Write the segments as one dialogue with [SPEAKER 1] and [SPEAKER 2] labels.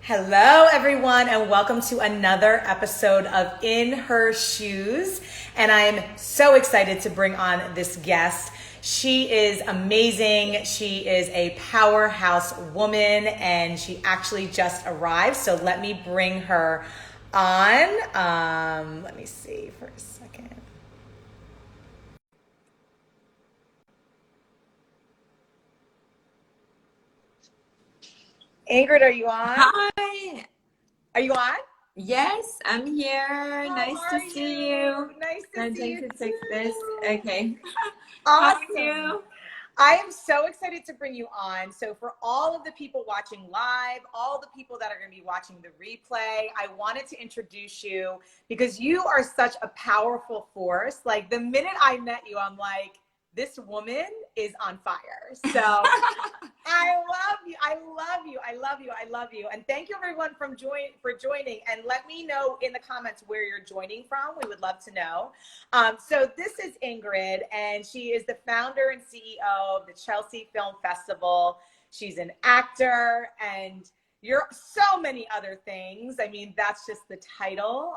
[SPEAKER 1] Hello, everyone, and welcome to another episode of In Her Shoes. And I am so excited to bring on this guest. She is amazing. She is a powerhouse woman, and she actually just arrived. So let me bring her on. Let me see for a second. Ingrid, are you on?
[SPEAKER 2] Hi.
[SPEAKER 1] Are you on?
[SPEAKER 2] Yes, I'm here.
[SPEAKER 1] How
[SPEAKER 2] Nice
[SPEAKER 1] are
[SPEAKER 2] to see you.
[SPEAKER 1] Nice to
[SPEAKER 2] I'm
[SPEAKER 1] see
[SPEAKER 2] going
[SPEAKER 1] you
[SPEAKER 2] to
[SPEAKER 1] too.
[SPEAKER 2] take this. Okay. How are
[SPEAKER 1] Awesome.
[SPEAKER 2] you?
[SPEAKER 1] I am so excited to bring you on. So for all of the people watching live, all the people that are going to be watching the replay, I wanted to introduce you because you are such a powerful force. Like the minute I met you, I'm like, this woman is on fire. So I love you. I love you. I love you. I love you. And thank you everyone for joining. And let me know in the comments where you're joining from. We would love to know. So this is Ingrid, and she is the founder and CEO of the Chelsea Film Festival. She's an actor, and you're so many other things. I mean, that's just the title,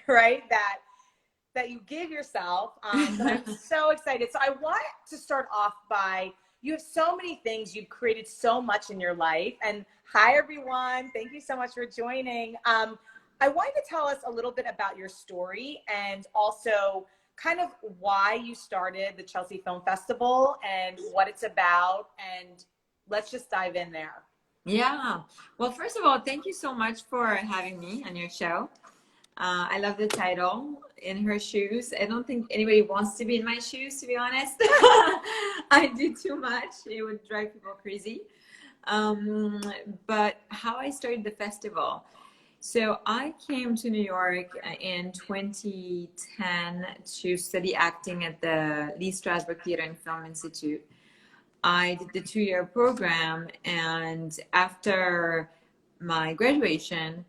[SPEAKER 1] right? That you give yourself. But I'm so excited. So I want to start off by, you have so many things. You've created so much in your life. And hi, everyone. Thank you so much for joining. I wanted to tell us a little bit about your story and also kind of why you started the Chelsea Film Festival and what it's about. And let's just dive in there.
[SPEAKER 2] Yeah. Well, first of all, thank you so much for having me on your show. I love the title, In Her Shoes. I don't think anybody wants to be in my shoes, to be honest. I do too much. It would drive people crazy. But how I started the festival. So I came to New York in 2010 to study acting at the Lee Strasberg Theater and Film Institute. I did the 2-year program, and after my graduation,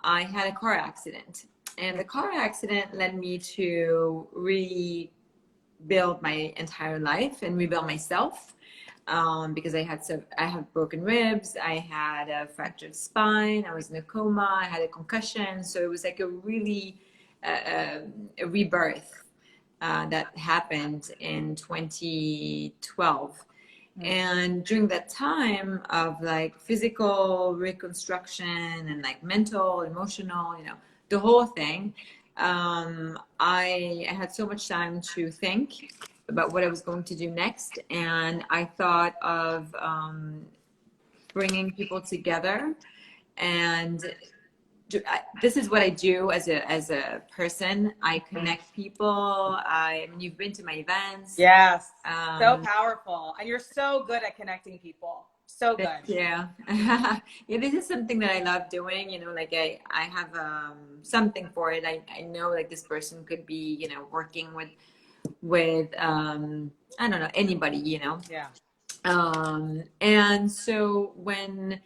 [SPEAKER 2] I had a car accident. And the car accident led me to rebuild my entire life and rebuild myself. Because I had broken ribs, I had a fractured spine, I was in a coma, I had a concussion. So it was like a really a rebirth that happened in 2012. And during that time of like physical reconstruction and like mental, emotional, the whole thing, I had so much time to think about what I was going to do next. And I thought of bringing people together. And this is what I do as a person. I connect people. I mean, you've been to my events.
[SPEAKER 1] Yes. So powerful. And you're so good at connecting people. So good.
[SPEAKER 2] Yeah. Yeah, this is something that I love doing, like I have something for it. I know like this person could be, working with I don't know, anybody,
[SPEAKER 1] Yeah.
[SPEAKER 2] And so when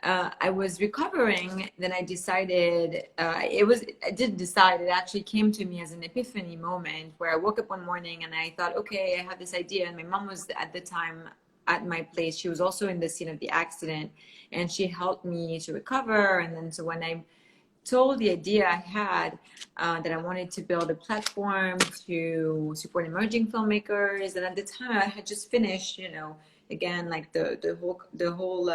[SPEAKER 2] I was recovering, then I decided, I did decide, it actually came to me as an epiphany moment where I woke up one morning and I thought, okay, I have this idea. And my mom was at the time at my place. She was also in the scene of the accident, and she helped me to recover. And then so when I told the idea I had, that I wanted to build a platform to support emerging filmmakers, and at the time I had just finished, again, like the whole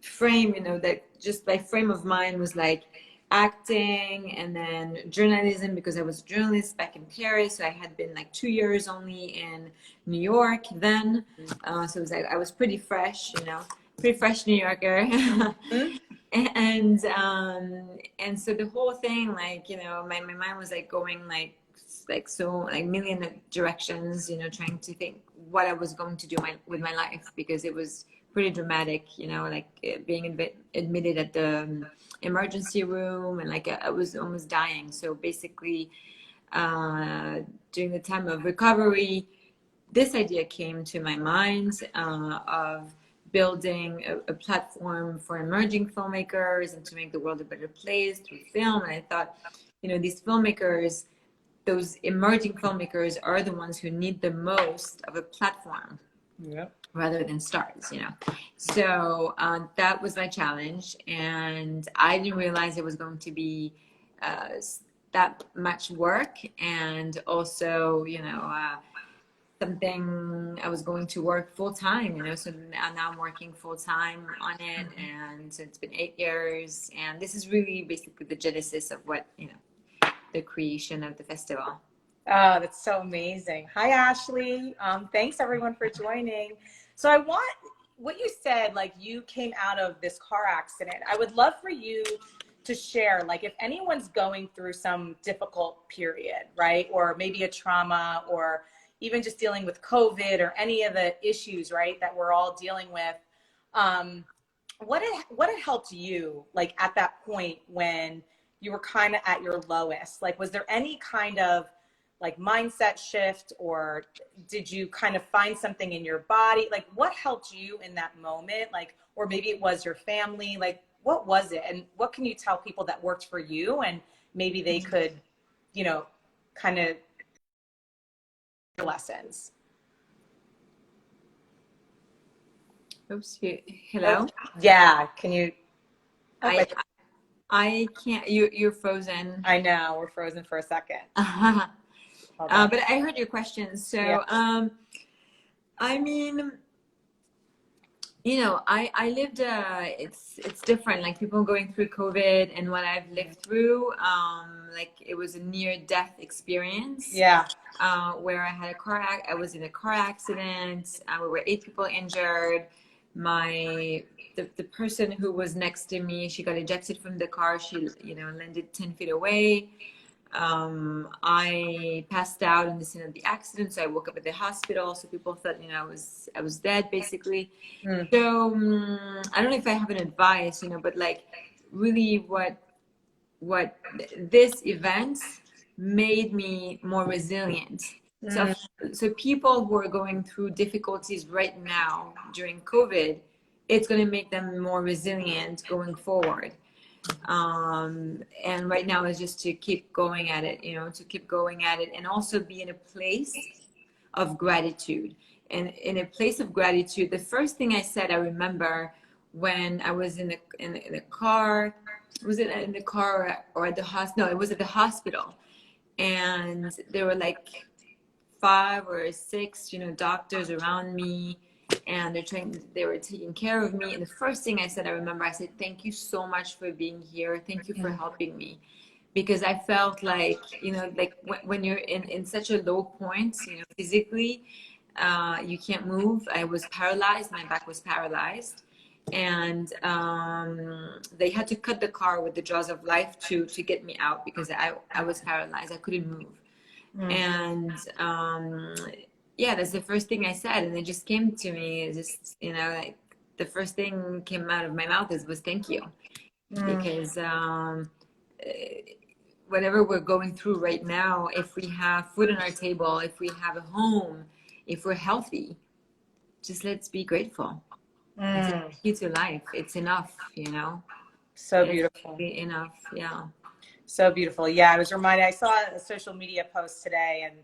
[SPEAKER 2] frame, that just my frame of mind was like acting and then journalism, because I was a journalist back in Paris. So I had been like 2 years only in New York then. So it was like I was pretty fresh, pretty fresh New Yorker. And so the whole thing, like, my mind was like going like so like million directions, trying to think what I was going to do with my life, because it was pretty dramatic, like being admitted at the emergency room, and like I was almost dying. So basically, during the time of recovery, this idea came to my mind, of building a platform for emerging filmmakers and to make the world a better place through film. And I thought, these filmmakers, those emerging filmmakers, are the ones who need the most of a platform.
[SPEAKER 1] Yep.
[SPEAKER 2] rather than stars, you know. So that was my challenge, and I didn't realize it was going to be uh, that much work, and also, you know, something I was going to work full time, you know. So now I'm working full time on it, and so it's been 8 years, and this is really basically the genesis of what, you know, the creation of the festival.
[SPEAKER 1] Oh, that's so amazing. Hi, Ashley. Thanks everyone for joining. So I want what you said, like you came out of this car accident. I would love for you to share, like if anyone's going through some difficult period, right? Or maybe a trauma, or even just dealing with COVID or any of the issues, right, that we're all dealing with. What had helped you, like at that point when you were kind of at your lowest? Like, was there any kind of like mindset shift, or did you kind of find something in your body? Like what helped you in that moment? Like, or maybe it was your family. Like what was it? And what can you tell people that worked for you, and maybe they could, you know, kind of lessons?
[SPEAKER 2] Oops, hello.
[SPEAKER 1] Yeah. Can you? Oh,
[SPEAKER 2] I I can't. You're frozen.
[SPEAKER 1] I know we're frozen for a second.
[SPEAKER 2] But I heard your question. So,
[SPEAKER 1] Yeah.
[SPEAKER 2] I mean, you know, I lived. It's different. Like people going through COVID and what I've lived through. Like it was a near death experience.
[SPEAKER 1] Yeah.
[SPEAKER 2] Where I had I was in a car accident. We were 8 people injured. The person who was next to me, she got ejected from the car. She, you know, landed 10 feet away. I passed out in the scene of the accident, so I woke up at the hospital. So people thought, you know, I was dead basically.
[SPEAKER 1] Mm.
[SPEAKER 2] So I don't know if I have an advice, you know, but like really what this event made me more resilient. So, so people who are going through difficulties right now during COVID, it's going to make them more resilient going forward. And right now is just to keep going at it, you know, to keep going at it, and also be in a place of gratitude. And in a place of gratitude, the first thing I said, I remember when I was in the car, was it in the car or at the hospital? No, it was at the hospital. And there were like 5 or 6, you know, doctors around me, and they were taking care of me. And the first thing I said, I remember, I said, thank you so much for being here. Thank you for helping me. Because I felt like, you know, like when you're in such a low point, you know, physically, you can't move. I was paralyzed. My back was paralyzed. And they had to cut the car with the jaws of life to get me out, because I was paralyzed. I couldn't move. And yeah, that's the first thing I said, and it just came to me. Just, you know, like the first thing came out of my mouth was thank you, because whatever we're going through right now, if we have food on our table, if we have a home, if we're healthy, just let's be grateful. It's a key to life. It's enough, you know.
[SPEAKER 1] So beautiful.
[SPEAKER 2] Enough, yeah.
[SPEAKER 1] So beautiful. Yeah, I was reminded, I saw a social media post today, and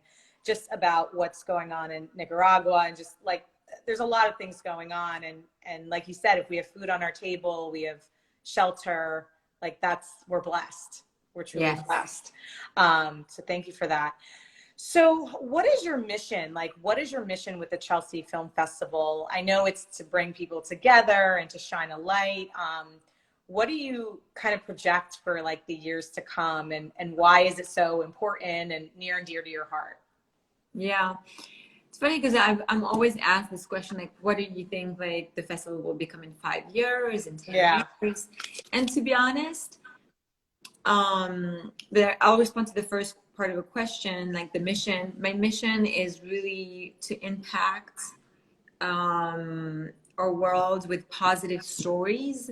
[SPEAKER 1] just about what's going on in Nicaragua, and just like there's a lot of things going on, and like you said, if we have food on our table, we have shelter, like we're blessed. We're truly blessed. So thank you for that. So what is your mission? Like, what is your mission with the Chelsea Film Festival? I know it's to bring people together and to shine a light. What do you kind of project for like the years to come, and why is it so important and near and dear to your heart?
[SPEAKER 2] Yeah, it's funny because I'm always asked this question, like, what do you think like the festival will become in 5 years, in 10 years? And to be honest, I'll respond to the first part of a question, like the mission. My mission is really to impact our world with positive stories,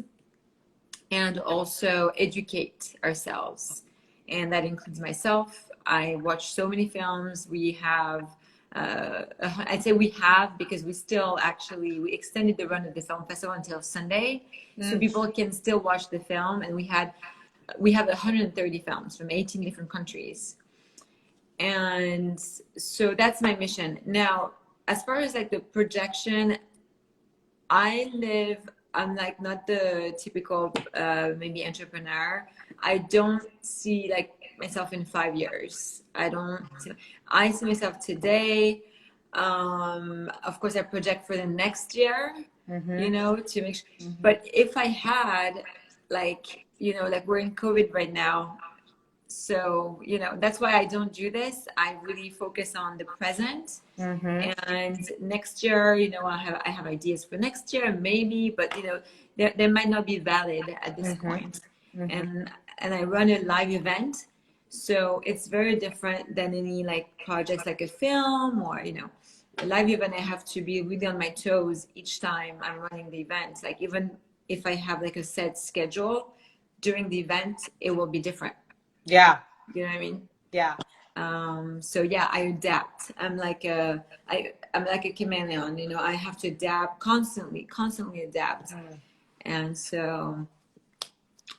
[SPEAKER 2] and also educate ourselves. And that includes myself. I watch so many films. We have, I'd say we have, because we still we extended the run of the film festival until Sunday. So people can still watch the film. And we have 130 films from 18 different countries. And so that's my mission. Now, as far as like the projection, I'm like not the typical maybe entrepreneur. I don't see like myself in 5 years. I see myself today. Of course, I project for the next year, you know, to make sure. But if I had like, you know, like we're in COVID right now. So, you know, that's why I don't do this. I really focus on the present. And next year, you know, I have ideas for next year, maybe, but you know, they might not be valid at this point. And I run a live event, so it's very different than any like projects like a film or, you know, a live event. I have to be really on my toes each time I'm running the event. Like even if I have like a set schedule during the event, it will be different.
[SPEAKER 1] Yeah.
[SPEAKER 2] You know what I mean?
[SPEAKER 1] Yeah.
[SPEAKER 2] So yeah, I adapt. I'm like a chameleon, you know, I have to adapt constantly adapt. And so,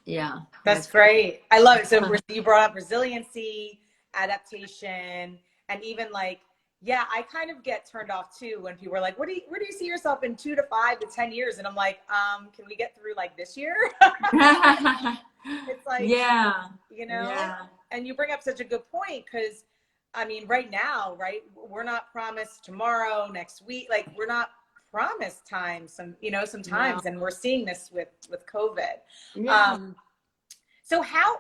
[SPEAKER 2] yeah.
[SPEAKER 1] That's great. I love it. So you brought up resiliency, adaptation, and even like, yeah, I kind of get turned off too when people are like, where do you see yourself in 2 to 5 to 10 years? And I'm like, can we get through like this year? It's like,
[SPEAKER 2] yeah,
[SPEAKER 1] you know,
[SPEAKER 2] yeah.
[SPEAKER 1] And you bring up such a good point, because I mean, right now, right, we're not promised tomorrow, next week, like we're not promised time sometimes, and we're seeing this with COVID.
[SPEAKER 2] Yeah.
[SPEAKER 1] So how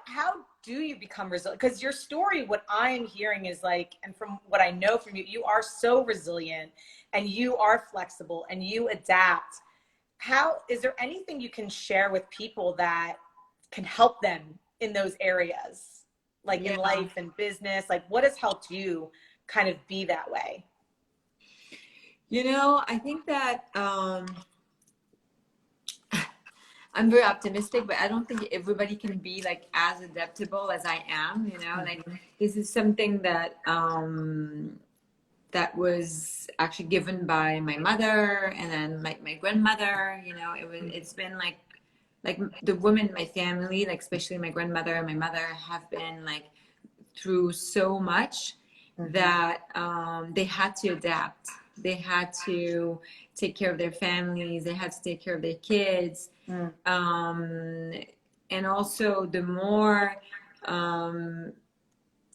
[SPEAKER 1] do you become resilient? Because your story, what I am hearing is like, and from what I know from you, you are so resilient and you are flexible and you adapt. How is there anything you can share with people that can help them in those areas, like in life and business? Like what has helped you kind of be that way?
[SPEAKER 2] You know, I think that I'm very optimistic, but I don't think everybody can be like as adaptable as I am, you know, like this is something that that was actually given by my mother and then my grandmother, you know, it's been like the women in my family, like especially my grandmother and my mother, have been like through so much that they had to adapt. They had to take care of their families. They had to take care of their kids. And also the more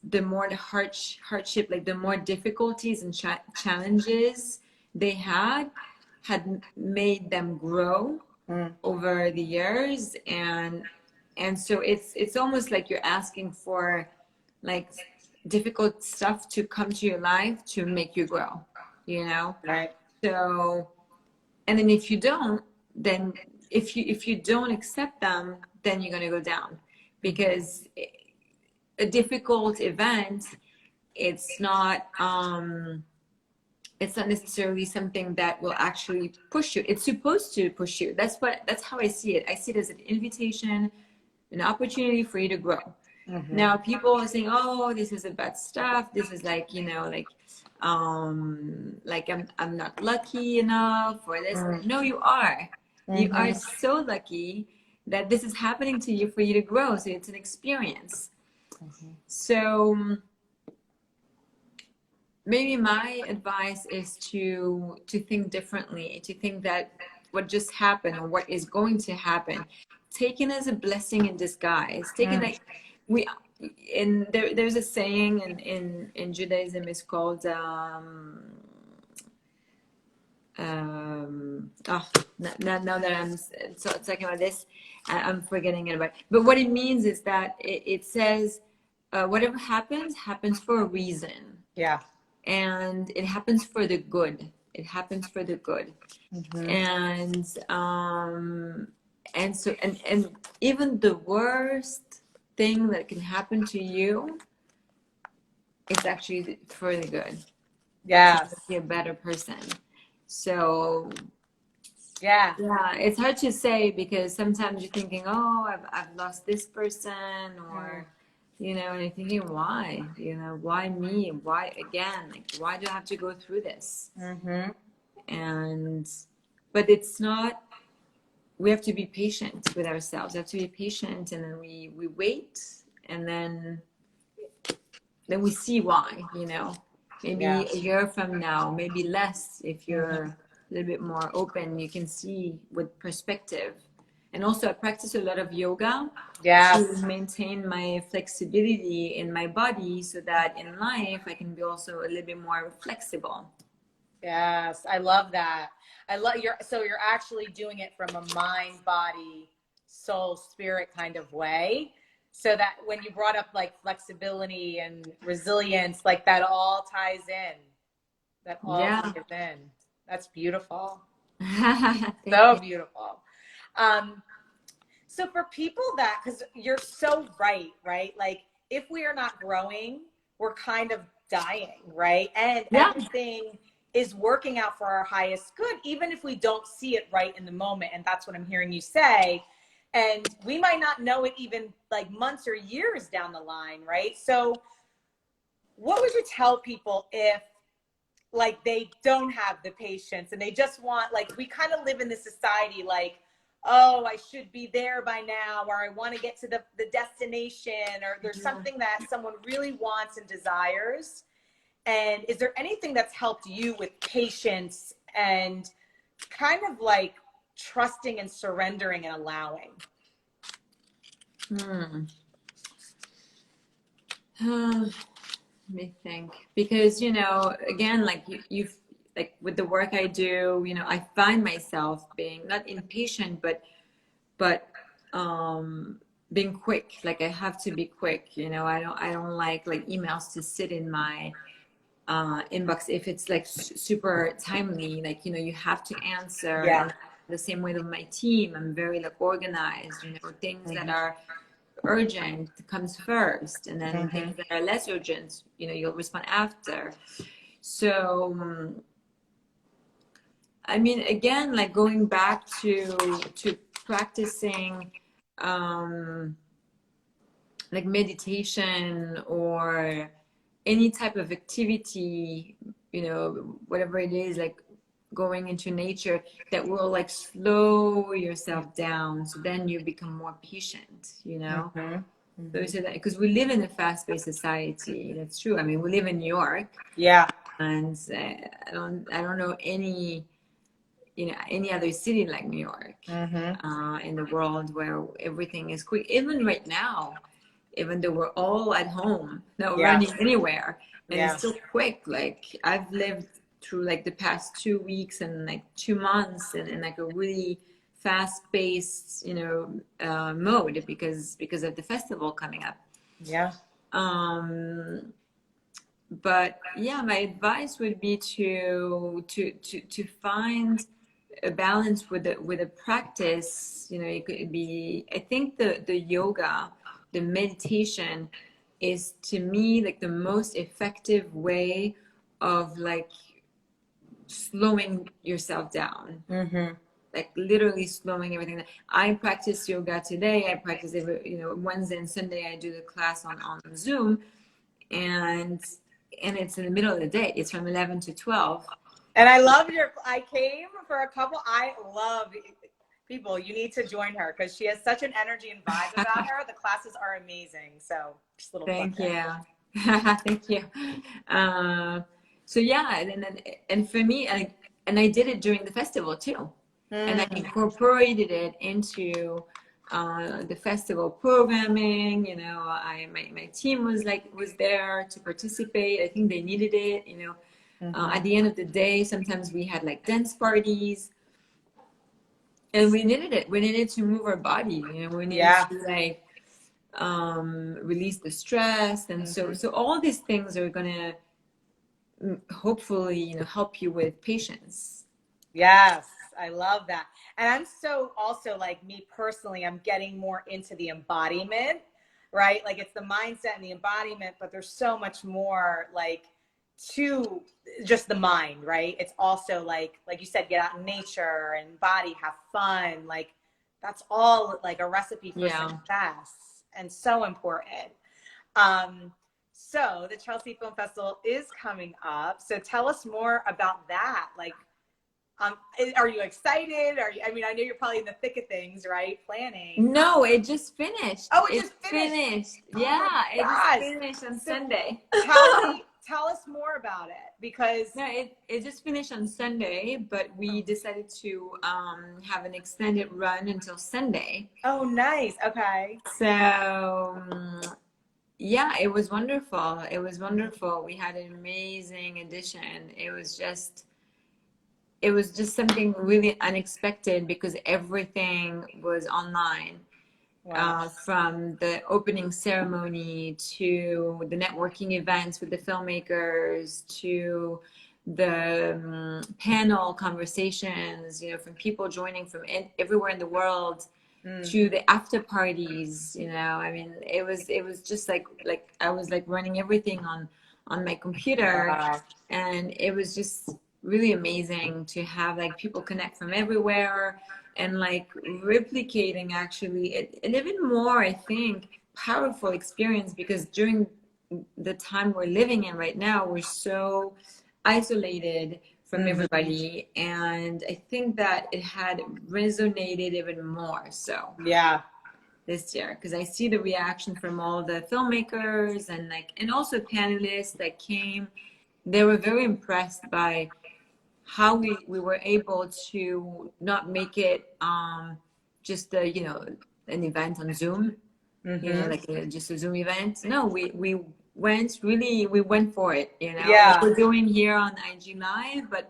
[SPEAKER 2] the hardship, like the more difficulties and challenges they had made them grow over the years. And so it's almost like you're asking for like difficult stuff to come to your life to make you grow, you know?
[SPEAKER 1] Right.
[SPEAKER 2] So, and then if you don't, then if you don't accept them, then you're gonna go down, because a difficult event, it's not necessarily something that will actually push you. It's supposed to push you. That's how I see it. I see it as an invitation, an opportunity for you to grow. Now people are saying, oh, this is a bad stuff. This is like, you know, like I'm not lucky enough for this. No, you are. You are so lucky that this is happening to you for you to grow. So it's an experience. So maybe my advice is to think differently, to think that what just happened or what is going to happen, take it as a blessing in disguise. Take it like there's a saying in Judaism, is called now that I'm talking about this, I'm forgetting it. But what it means is that it says whatever happens for a reason.
[SPEAKER 1] Yeah.
[SPEAKER 2] And it happens for the good. It happens for the good. And so even the worst thing that can happen to you, it's actually for the good.
[SPEAKER 1] Yeah.
[SPEAKER 2] To be a better person. So
[SPEAKER 1] yeah,
[SPEAKER 2] it's hard to say, because sometimes you're thinking, oh, I've lost this person, or you know, and you're thinking, why? You know, why me? Why again? Like, why do I have to go through this? But it's not. We have to be patient with ourselves. We have to be patient, and then we wait, and then we see why. You know, maybe a year from now, maybe less. If you're a little bit more open, you can see with perspective. And also I practice a lot of yoga to maintain my flexibility in my body so that in life I can be also a little bit more flexible.
[SPEAKER 1] Yes, I love that. So you're actually doing it from a mind, body, soul, spirit kind of way. So that when you brought up like flexibility and resilience, like that all ties in. That all ties in. That's beautiful. So beautiful. So for people that, because you're so right? Like if we are not growing, we're kind of dying, right? And everything is working out for our highest good, even if we don't see it right in the moment. And that's what I'm hearing you say. And we might not know it even like months or years down the line, right? So what would you tell people if like they don't have the patience and they just want, like, we kind of live in this society like, oh, I should be there by now, or I want to get to the destination, or there's something that someone really wants and desires. And is there anything that's helped you with patience and kind of like trusting and surrendering and allowing?
[SPEAKER 2] Let me think. Because, you know, again, like you've like with the work I do, you know, I find myself being not impatient, but being quick. Like I have to be quick, you know. I don't like emails to sit in my inbox if it's like super timely. Like, you know, you have to answer. And the same way with my team, I'm very like organized, you know. Things that are urgent comes first, and then things that are less urgent, you know, you'll respond after. So I mean, again, like going back to practicing like meditation or any type of activity, you know, whatever it is, like going into nature, that will like slow yourself down, so then you become more patient, you know. So that, because we live in a fast-paced society, that's true. I mean, we live in New York, and I don't know any, you know, any other city like New York in the world where everything is quick. Even right now, even though we're all at home, not running anywhere, and it's still quick. Like I've lived through like the past 2 weeks and like 2 months in like a really fast-paced, you know, mode because of the festival coming up. But yeah, my advice would be to find a balance with a practice. You know, it could be, I think the yoga, the meditation is to me like the most effective way of like slowing yourself down. Like literally slowing everything down. I practice yoga today. I practice every, you know, Wednesday and Sunday I do the class on Zoom, and it's in the middle of the day. It's from 11 to 12.
[SPEAKER 1] And I love I came for a couple. I love people. You need to join her because she has such an energy and vibe about her. The classes are amazing. So just a little
[SPEAKER 2] thank you. Thank you. So yeah, and for me, and I did it during the festival too. And I incorporated it into the festival programming. You know, my team was there to participate. I think they needed it. You know, at the end of the day, sometimes we had like dance parties, and we needed it. We needed to move our body. You know, we needed to like release the stress, and so all these things are gonna hopefully, you know, help you with patience.
[SPEAKER 1] Yes, I love that. And I'm so also like me personally, I'm getting more into the embodiment, right? Like it's the mindset and the embodiment, but there's so much more like to just the mind, right? It's also like you said, get out in nature and body, have fun. Like that's all like a recipe for success and so important. So the Chelsea Film Festival is coming up. So tell us more about that. Like, are you excited? I mean, I know you're probably in the thick of things, right? Planning.
[SPEAKER 2] No, it just finished.
[SPEAKER 1] Oh, it just finished.
[SPEAKER 2] Yeah, it just finished on Sunday.
[SPEAKER 1] tell us more about it, because
[SPEAKER 2] Yeah, it just finished on Sunday, but we decided to have an extended run until Sunday.
[SPEAKER 1] oh, nice. Okay.
[SPEAKER 2] So yeah, it was wonderful. It was wonderful. We had an amazing edition. It was just something really unexpected because everything was online.
[SPEAKER 1] Wow.
[SPEAKER 2] From the opening ceremony to the networking events with the filmmakers to the panel conversations, you know, from people joining from everywhere in the world to the after parties, you know. I mean, it was just like I was like running everything on my computer,
[SPEAKER 1] Wow.
[SPEAKER 2] and it was just really amazing to have like people connect from everywhere and like replicating actually an even more, I think, powerful experience, because during the time we're living in right now, we're so isolated from everybody, and I think that it had resonated even more so
[SPEAKER 1] Yeah.
[SPEAKER 2] this year, because I see the reaction from all the filmmakers and like, and also panelists that came. They were very impressed by how we were able to not make it just a, you know, an event on Zoom, you know, like just a Zoom event. No, we went for it, you know, like
[SPEAKER 1] Yeah.
[SPEAKER 2] we're doing here on IG Live, but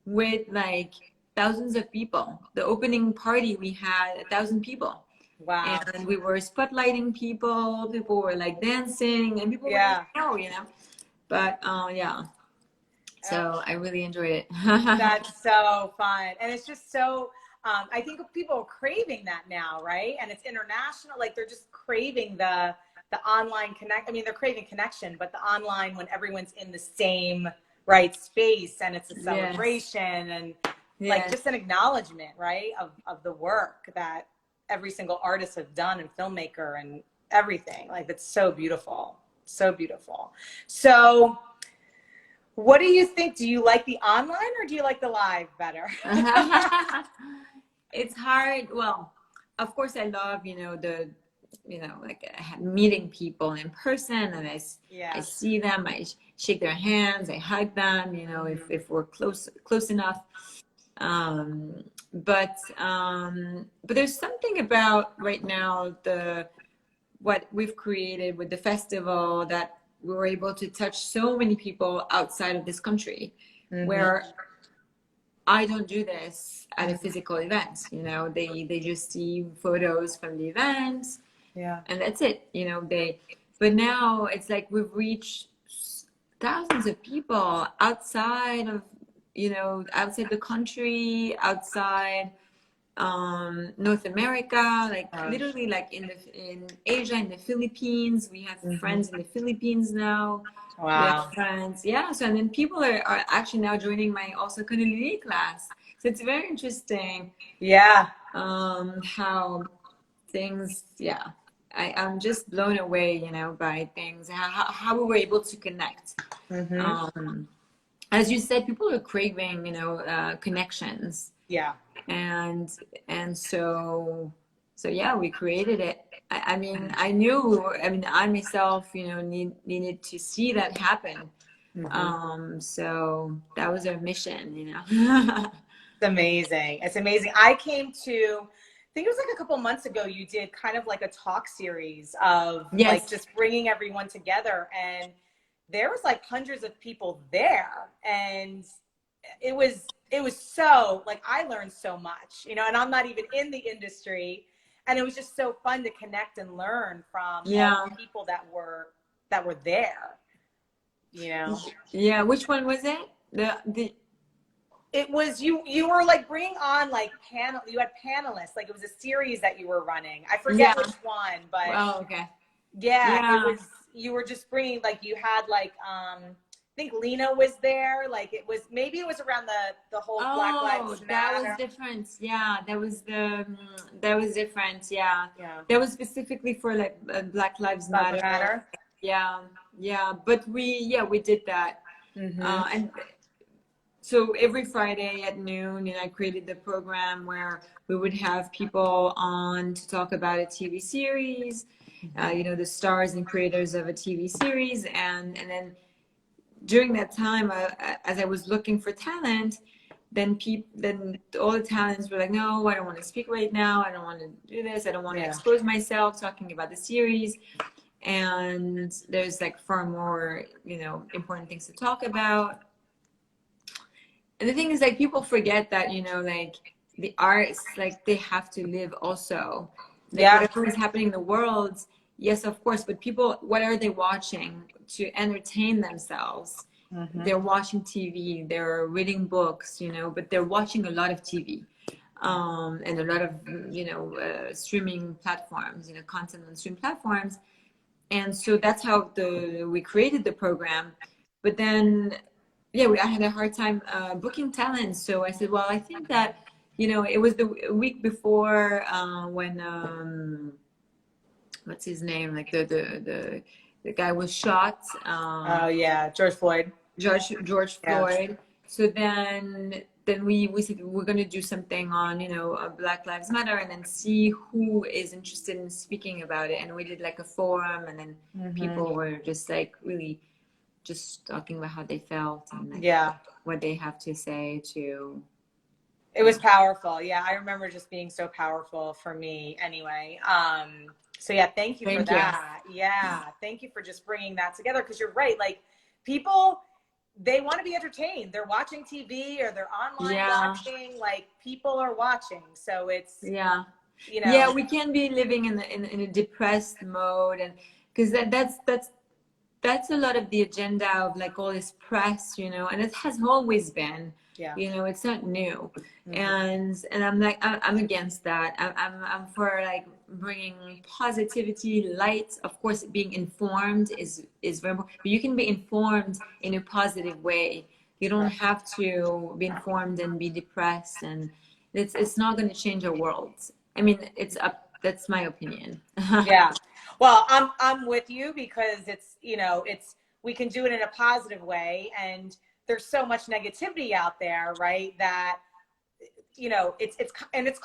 [SPEAKER 2] with like thousands of people. The opening party, we had 1,000 people.
[SPEAKER 1] Wow.
[SPEAKER 2] And we were spotlighting people. People were like dancing, and people wouldn't
[SPEAKER 1] Yeah.
[SPEAKER 2] even know, you know. But yeah, so I really enjoyed it.
[SPEAKER 1] That's so fun. And it's just so, I think people are craving that now, right? And it's international. Like they're just craving the online connect. I mean, they're craving connection, but the online, when everyone's in the same right space and it's a celebration and like just an acknowledgement, right? Of the work that every single artist has done and filmmaker and everything. Like it's so beautiful. So beautiful. So what do you think? Do you like the online or do you like the live better?
[SPEAKER 2] It's hard. Well, of course I love, you know, like meeting people in person, and I see them, I shake their hands, I hug them, you know, if we're close enough. But there's something about right now what we've created with the festival, that we were able to touch so many people outside of this country, where I don't do this at a physical event. You know, they just see photos from the event, and that's it. You know, but now it's like we've reached thousands of people outside of, you know, outside the country, outside North America, like literally like in Asia, in the Philippines. We have friends in the Philippines now. Wow. We have friends, yeah. So and then people are actually now joining my also Kundalini class. So it's very interesting.
[SPEAKER 1] Yeah.
[SPEAKER 2] How things, yeah. I'm just blown away, you know, by things, how we were able to connect. As you said, people are craving, you know, connections.
[SPEAKER 1] Yeah.
[SPEAKER 2] And so yeah, we created it. I mean, I myself, you know, needed to see that happen. So that was our mission, you know.
[SPEAKER 1] It's amazing. It's amazing. I came to, I think it was like a couple months ago, you did kind of like a talk series of like just bringing everyone together, and there was like hundreds of people there, and it was so like, I learned so much, you know, and I'm not even in the industry, and it was just so fun to connect and learn from all the people that were there, you know.
[SPEAKER 2] Yeah, which one was it?
[SPEAKER 1] It was you were like bringing on like you had panelists, like it was a series that you were running. I forget which one, but it was, you were just bringing, like you had like I think Lena was there, like it was, maybe it was around the whole Black Lives Matter.
[SPEAKER 2] That was different. Yeah, that was different. Yeah. That was specifically for like Black Lives Matter. Yeah, but we did that. And so every Friday at noon, you know, I created the program where we would have people on to talk about a TV series, you know, the stars and creators of a TV series, and then during that time, as I was looking for talent, then all the talents were like, no, I don't want to speak right now. I don't want to do this. I don't want to expose myself talking about the series. And there's like far more, you know, important things to talk about. And the thing is, like, people forget that, you know, like the arts, like they have to live also. Like whatever is happening in the world, yes, of course, but people, what are they watching to entertain themselves? They're watching TV, they're reading books, you know, but they're watching a lot of TV, and a lot of, you know, streaming platforms, you know, content on streaming platforms. And so that's how we created the program. But then, yeah, I had a hard time booking talent. So I said, well, I think that, you know, it was the week before when what's his name? Like the guy was shot.
[SPEAKER 1] Oh yeah, George Floyd.
[SPEAKER 2] George Floyd. Yeah. So then we said we're going to do something on, you know, Black Lives Matter, and then see who is interested in speaking about it. And we did like a forum, and then people were just like really just talking about how they felt and like what they have to say to.
[SPEAKER 1] It was powerful. Yeah, I remember just being so powerful for me anyway. So yeah, thank you for that. Yeah, thank you for just bringing that together, because you're right. Like people, they want to be entertained. They're watching TV or they're online watching. Like people are watching, so it's you know.
[SPEAKER 2] Yeah, we can't be living in a depressed mode, and because that's a lot of the agenda of like all this press, you know, and it has always been. Yeah. You know, it's not new. And I'm like, I'm against that. I'm for like bringing positivity, light. Of course, being informed is very important, but you can be informed in a positive way. You don't have to be informed and be depressed, and it's not going to change our world. I mean, it's up. That's my opinion.
[SPEAKER 1] Yeah. Well, I'm with you, because it's, you know, we can do it in a positive way, and there's so much negativity out there, right? That, you know, that's kind of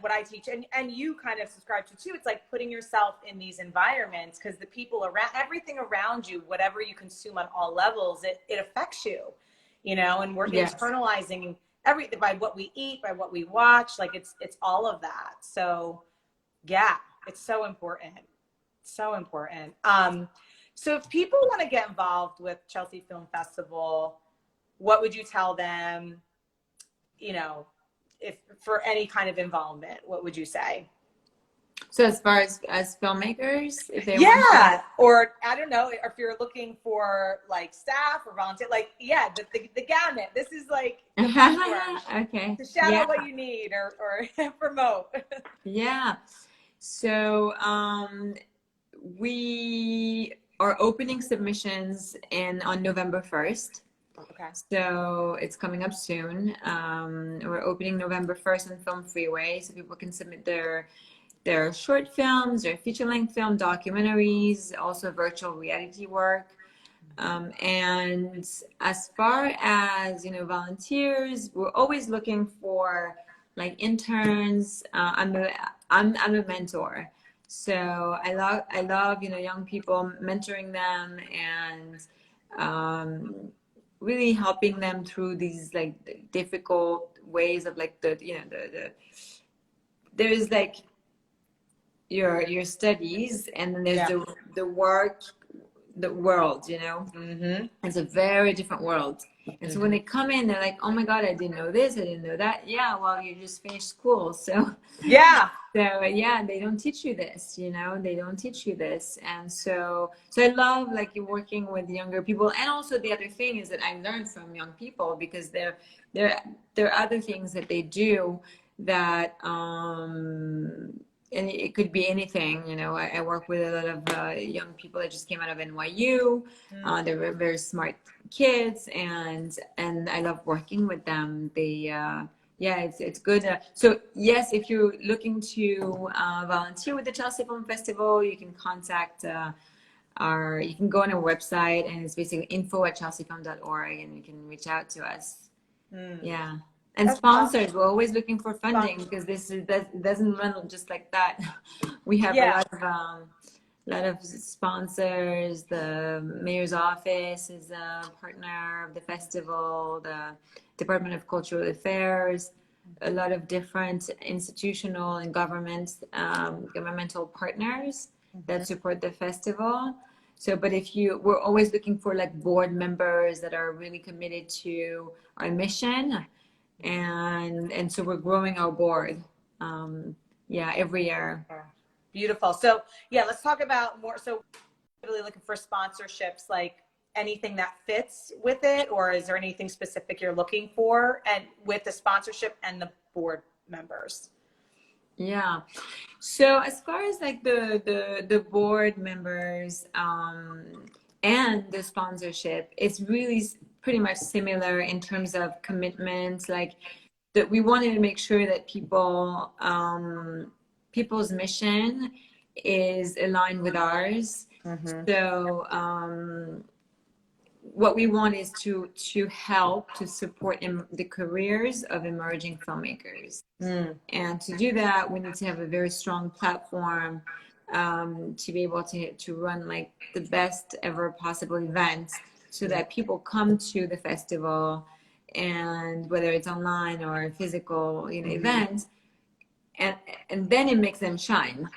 [SPEAKER 1] what I teach, and you kind of subscribe to too. It's like putting yourself in these environments, because the people around, everything around you, whatever you consume on all levels, it affects you, you know, and we're internalizing everything by what we eat, by what we watch. Like it's all of that. So yeah, it's so important. So important. So if people want to get involved with Chelsea Film Festival, what would you tell them, you know, if for any kind of involvement, what would you say?
[SPEAKER 2] So as far as filmmakers, if they
[SPEAKER 1] want to... or I don't know, if you're looking for like staff or volunteer, like the gamut. This is like
[SPEAKER 2] okay,
[SPEAKER 1] to shout out what you need or promote.
[SPEAKER 2] Yeah. So we are opening submissions on November 1st.
[SPEAKER 1] Okay.
[SPEAKER 2] So it's coming up soon. We're opening November 1st on Film Freeway, so people can submit their short films, their feature-length film, documentaries, also virtual reality work. And as far as, you know, volunteers, we're always looking for like interns. I'm a mentor. So I love, you know, young people, mentoring them and really helping them through these like difficult ways of like there's like your studies, and then there's the work, the world, you know. It's a very different world. And so when they come in, they're like, oh my God, I didn't know this, I didn't know that. Yeah, well, you just finished school, so they don't teach you this, you know, they don't teach you this. And so I love like working with younger people. And also the other thing is that I learned from young people, because there are other things that they do that and it could be anything, you know. I work with a lot of young people that just came out of NYU. They're very, very smart kids, and I love working with them. They it's good. So yes, if you're looking to volunteer with the Chelsea Film Festival, you can contact you can go on our website, and it's basically info@chelseafilm.org, and you can reach out to us. Yeah. And that's sponsors, awesome. We're always looking for funding, because that doesn't run just like that. We have a lot of a lot of sponsors. The mayor's office is a partner of the festival, the Department of Cultural Affairs, a lot of different institutional and governmental partners that support the festival. So, but we're always looking for like board members that are really committed to our mission. And so we're growing our board, every year.
[SPEAKER 1] Beautiful. So yeah, let's talk about more. So really looking for sponsorships, like anything that fits with it, or is there anything specific you're looking for and with the sponsorship and the board members?
[SPEAKER 2] Yeah. So as far as like the board members and the sponsorship, it's really pretty much similar in terms of commitment. Like that, we wanted to make sure that people's mission is aligned with ours. So what we want is to help to support the careers of emerging filmmakers. And to do that, we need to have a very strong platform to be able to run like the best ever possible event, so that people come to the festival, and whether it's online or physical event, and then it makes them shine,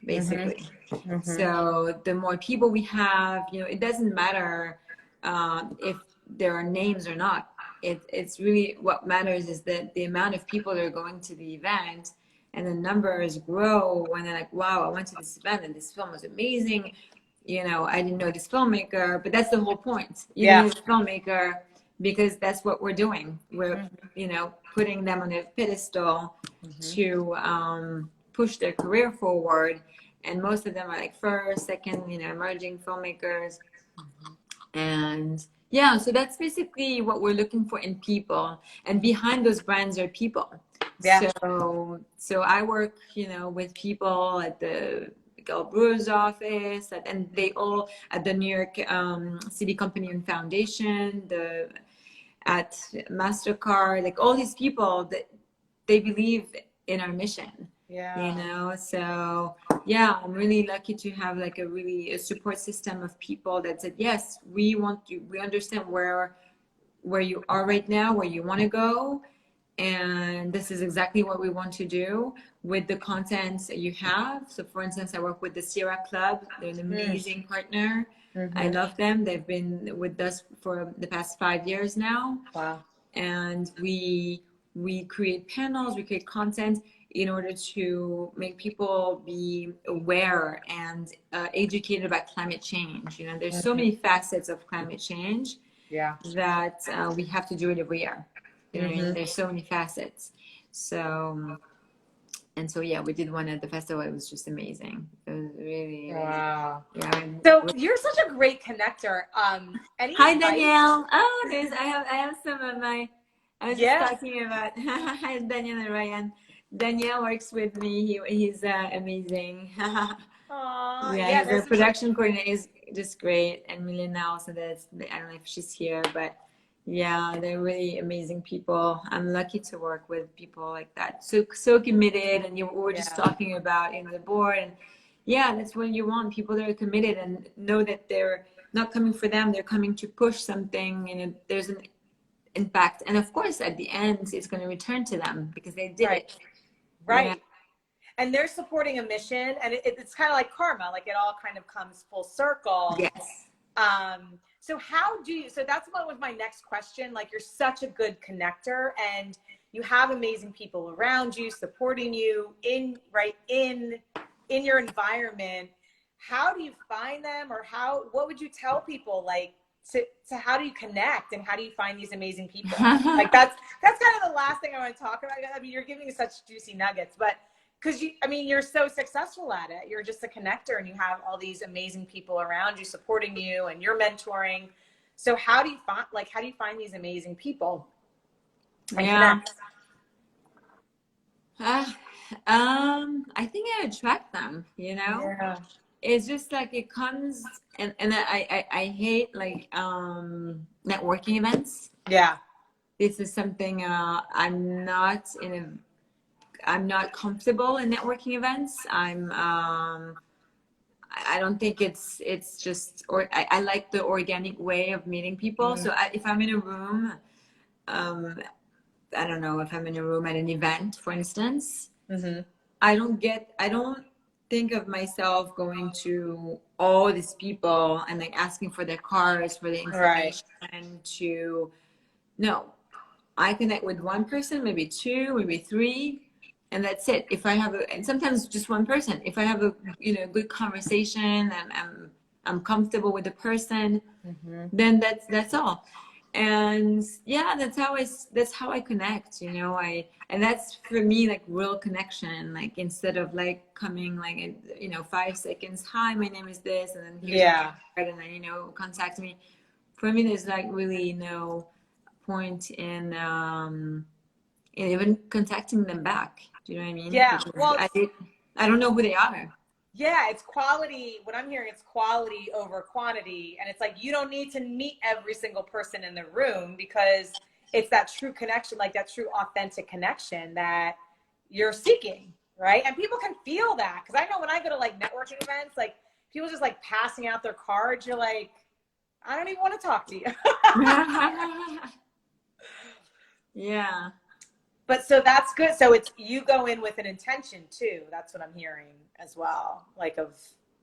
[SPEAKER 2] basically. So the more people we have, it doesn't matter if there are names or not. It's really, what matters is that the amount of people that are going to the event, and the numbers grow when they're like, wow, I went to this event and this film was amazing. I didn't know this filmmaker, but that's the whole point. You know this filmmaker because that's what we're doing. We're, putting them on a pedestal to push their career forward. And most of them are like first, second, emerging filmmakers. And yeah, so that's basically what we're looking for in people. And behind those brands are people. Yeah. So I work, with people at the Miguel Brewer's office, and they all at the New York City Company and Foundation, at MasterCard, like all these people that they believe in our mission. Yeah. So yeah, I'm really lucky to have like a support system of people that said, yes, we understand where you are right now, where you want to go. And this is exactly what we want to do with the content that you have. So for instance, I work with the Sierra Club. They're an amazing partner. I love them. They've been with us for the past 5 years now. Wow. And we create panels, we create content in order to make people be aware and educated about climate change. There's so many facets of climate change that we have to do it every year. There's so many facets. So yeah, we did one at the festival. It was just amazing. It was really, wow. Yeah.
[SPEAKER 1] So you're such a great connector.
[SPEAKER 2] Hi, Danielle. Oh, I have some of my. I was just talking about hi, Danielle and Ryan. Danielle works with me. He's amazing. Yeah, the production coordinator is just great, and Milena also. I don't know if she's here, but yeah, they're really amazing people. I'm lucky to work with people like that. So committed, and we were just talking about the board, and yeah, that's what you want. People that are committed and know that they're not coming for them; they're coming to push something. There's an impact, and of course, at the end, it's going to return to them because they did it.
[SPEAKER 1] Right. Yeah. And they're supporting a mission, and it's kind of like karma, like it all kind of comes full circle.
[SPEAKER 2] Yes.
[SPEAKER 1] So that's what was my next question. Like, you're such a good connector, and you have amazing people around you supporting you in your environment. How do you find them, or what would you tell people, like, to how do you connect and how do you find these amazing people? Like that's kind of the last thing I want to talk about. I mean, you're giving me such juicy nuggets, but because you're so successful at it. You're just a connector, and you have all these amazing people around you supporting you, and you're mentoring. So how do you find these amazing people?
[SPEAKER 2] Yeah. I think I attract them, Yeah. It's just like it comes, and I hate like networking events.
[SPEAKER 1] Yeah.
[SPEAKER 2] This is something I'm not comfortable in networking events. I don't think it's just, or I like the organic way of meeting people. So if I'm in a room, um, I don't know, if I'm in a room at an event, for instance, I don't think of myself going to all these people and like asking for their cards, for the information to, no, I connect with one person, maybe two, maybe three, and that's it. If I have and sometimes just one person, if I have a, you know, good conversation and I'm comfortable with the person, then that's all. And yeah, that's how I connect, you know. And that's for me like real connection, like instead of like coming like in, you know, 5 seconds, hi, my name is this, and then here's my card, and then, you know, contact me. For me, there's like really no point in even contacting them back. Do you know what I mean?
[SPEAKER 1] Yeah.
[SPEAKER 2] Because
[SPEAKER 1] Well,
[SPEAKER 2] I don't know who they are.
[SPEAKER 1] yeah, it's quality. What I'm hearing, it's quality over quantity. And it's like, you don't need to meet every single person in the room, because it's that true connection, like that true authentic connection that you're seeking, right? And people can feel that. Because I know when I go to like networking events, like people just like passing out their cards, you're like, I don't even want to talk to you.
[SPEAKER 2] Yeah.
[SPEAKER 1] But so that's good. So it's, you go in with an intention too. That's what I'm hearing as well, like of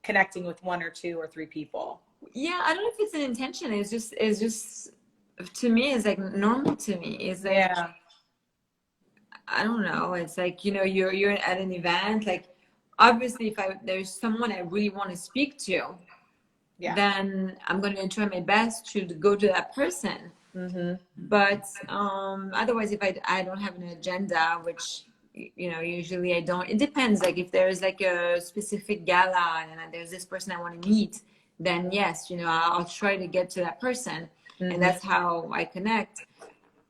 [SPEAKER 1] connecting with one or two or three people.
[SPEAKER 2] Yeah, I don't know if it's an intention. It's just to me, it's like normal to me. It's like,
[SPEAKER 1] Yeah.
[SPEAKER 2] I don't know. It's like, you know, you're at an event, like obviously if there's someone I really want to speak to, then I'm going to try my best to go to that person. But otherwise, if I don't have an agenda, which, you know, usually I don't, it depends. Like if there's like a specific gala and there's this person I want to meet, then yes, you know, I'll try to get to that person, and that's how I connect.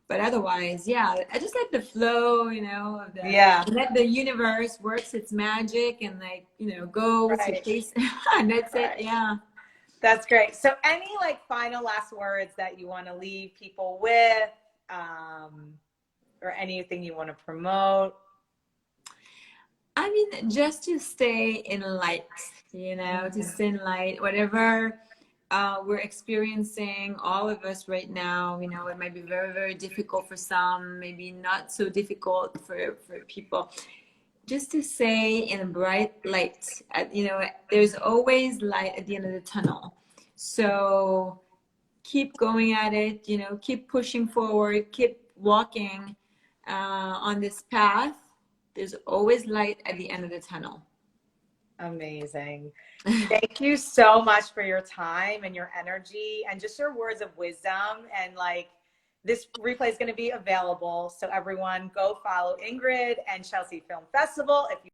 [SPEAKER 2] But otherwise, yeah, I just let the flow, you know, of the, let the universe works its magic, and like, you know, go with your face, and that's it. Yeah.
[SPEAKER 1] That's great. So any like final last words that you want to leave people with, or anything you want to promote?
[SPEAKER 2] I mean, just to stay in light, you know, to stay in light, whatever we're experiencing, all of us right now, you know, it might be very, very difficult for some, maybe not so difficult for people. Just to stay in a bright light, you know, there's always light at the end of the tunnel. So keep going at it, you know, keep pushing forward, keep walking on this path. There's always light at the end of the tunnel.
[SPEAKER 1] Amazing. Thank you so much for your time and your energy and just your words of wisdom. And like, this replay is going to be available. So everyone go follow Ingrid and Chelsea Film Festival if you